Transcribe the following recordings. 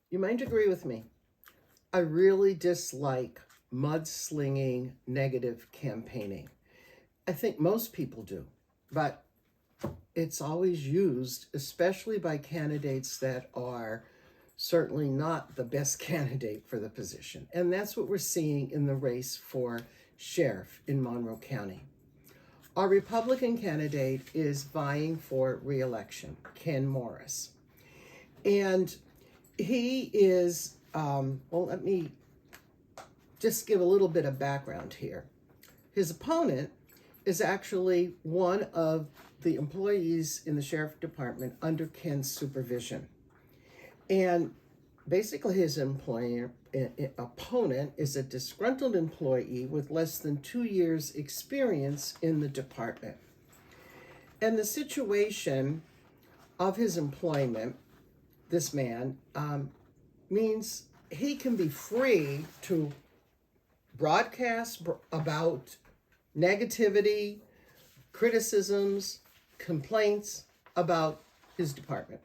You might agree with me. I really dislike mudslinging negative campaigning. I think most people do, but it's always used, especially by candidates that are certainly not the best candidate for the position. And that's what we're seeing in the race for sheriff in Monroe County. Our Republican candidate is vying for re-election, Ken Morris. And he is, let me just give a little bit of background here. His opponent is actually one of the employees in the sheriff department under Ken's supervision. And basically his opponent is a disgruntled employee with less than 2 years experience in the department. And the situation of his employment, this man, means he can be free to broadcast about negativity, criticisms, complaints about his department.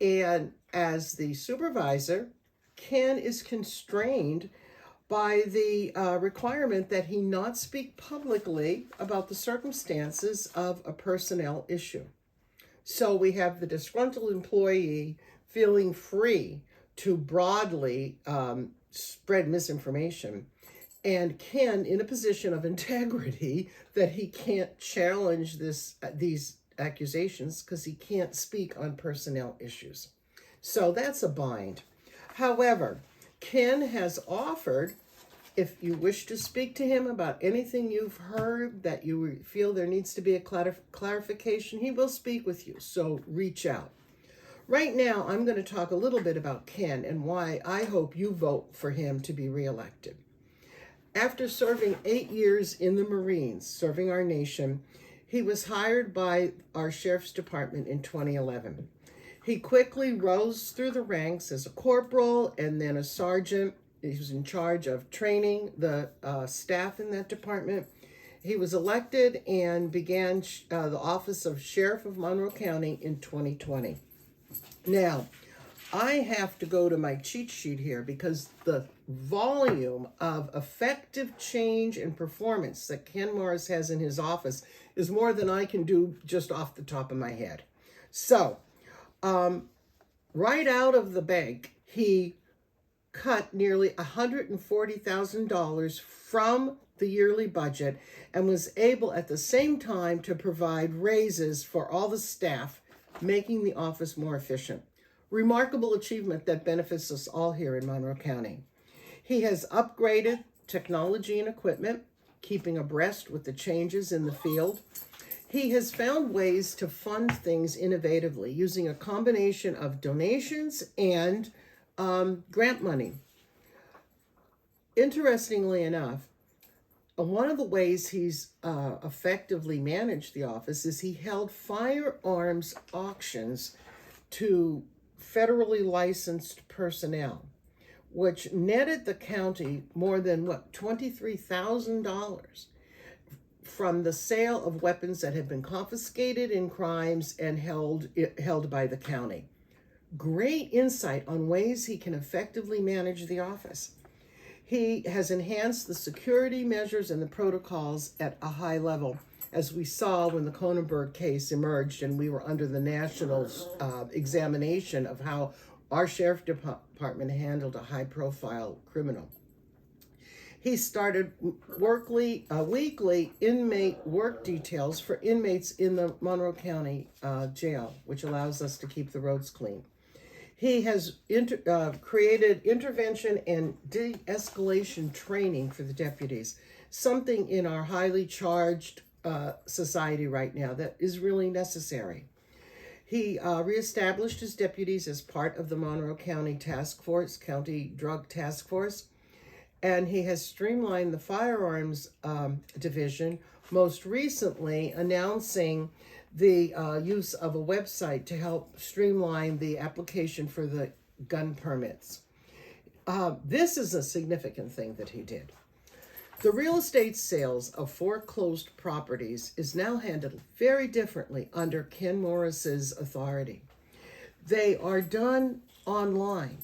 And as the supervisor, Ken is constrained by the requirement that he not speak publicly about the circumstances of a personnel issue. So we have the disgruntled employee feeling free to broadly spread misinformation, and Ken in a position of integrity that he can't challenge these accusations because he can't speak on personnel issues. So that's a bind. However, Ken has offered, if you wish to speak to him about anything you've heard that you feel there needs to be a clarification, he will speak with you. So reach out. Right now, I'm going to talk a little bit about Ken and why I hope you vote for him to be reelected. After serving 8 years in the Marines, serving our nation, he was hired by our sheriff's department in 2011. He quickly rose through the ranks as a corporal and then a sergeant. He was in charge of training the staff in that department. He was elected and began the office of Sheriff of Monroe County in 2020. Now, I have to go to my cheat sheet here because the volume of effective change and performance that Ken Morris has in his office is more than I can do just off the top of my head. So, right out of the bank, he cut nearly $140,000 from the yearly budget and was able at the same time to provide raises for all the staff, making the office more efficient. Remarkable achievement that benefits us all here in Monroe County. He has upgraded technology and equipment, keeping abreast with the changes in the field. He has found ways to fund things innovatively using a combination of donations and grant money. Interestingly enough, one of the ways he's effectively managed the office is he held firearms auctions to federally licensed personnel, which netted the county more than $23,000 from the sale of weapons that had been confiscated in crimes and held by the county. Great insight on ways he can effectively manage the office. He has enhanced the security measures and the protocols at a high level, as we saw when the Kronenberg case emerged and we were under the national examination of how our sheriff department handled a high-profile criminal. He started weekly inmate work details for inmates in the Monroe County jail, which allows us to keep the roads clean. He has created intervention and de-escalation training for the deputies, something in our highly charged society right now that is really necessary. He reestablished his deputies as part of the Monroe County County Drug Task Force, and he has streamlined the firearms division, most recently announcing the use of a website to help streamline the application for the gun permits. This is a significant thing that he did. The real estate sales of foreclosed properties is now handled very differently under Ken Morris's authority. They are done online,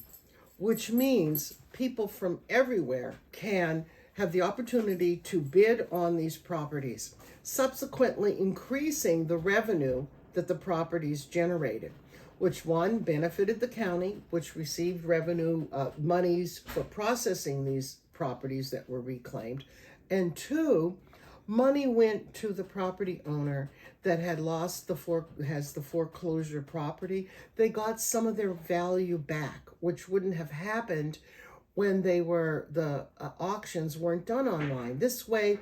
which means people from everywhere can have the opportunity to bid on these properties, subsequently increasing the revenue that the properties generated, which one benefited the county, which received revenue monies for processing these properties that were reclaimed, and two, money went to the property owner that had lost has the foreclosure property. They got some of their value back, which wouldn't have happened when the auctions weren't done online. This way,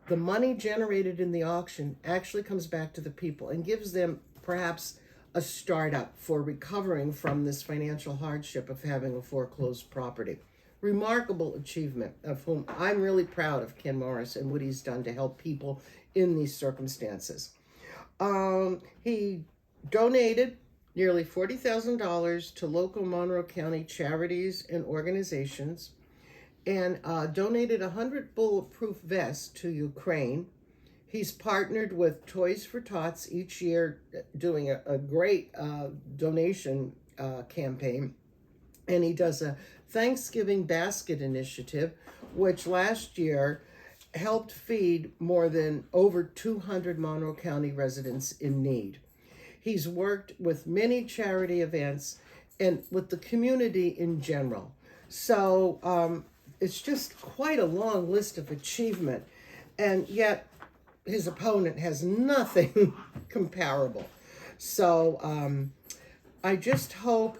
the money generated in the auction actually comes back to the people and gives them perhaps a startup for recovering from this financial hardship of having a foreclosed property. Remarkable achievement, of whom I'm really proud of Ken Morris and what he's done to help people in these circumstances. He donated nearly $40,000 to local Monroe County charities and organizations, and donated 100 bulletproof vests to Ukraine. He's partnered with Toys for Tots each year, doing a great donation campaign. And he does a Thanksgiving basket initiative, which last year helped feed over 200 Monroe County residents in need. He's worked with many charity events and with the community in general. So it's just quite a long list of achievement, and yet his opponent has nothing comparable. So I just hope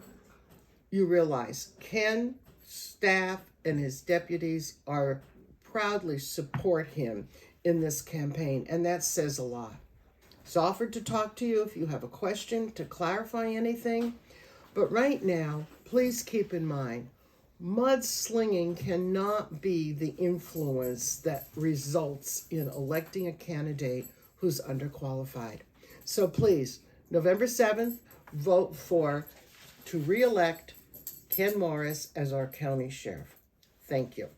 you realize Ken, staff, and his deputies are proudly support him in this campaign, and that says a lot. He's offered to talk to you if you have a question, to clarify anything. But right now, please keep in mind, mudslinging cannot be the influence that results in electing a candidate who's underqualified. So please, November 7th, vote to re-elect Ken Morris as our county sheriff. Thank you.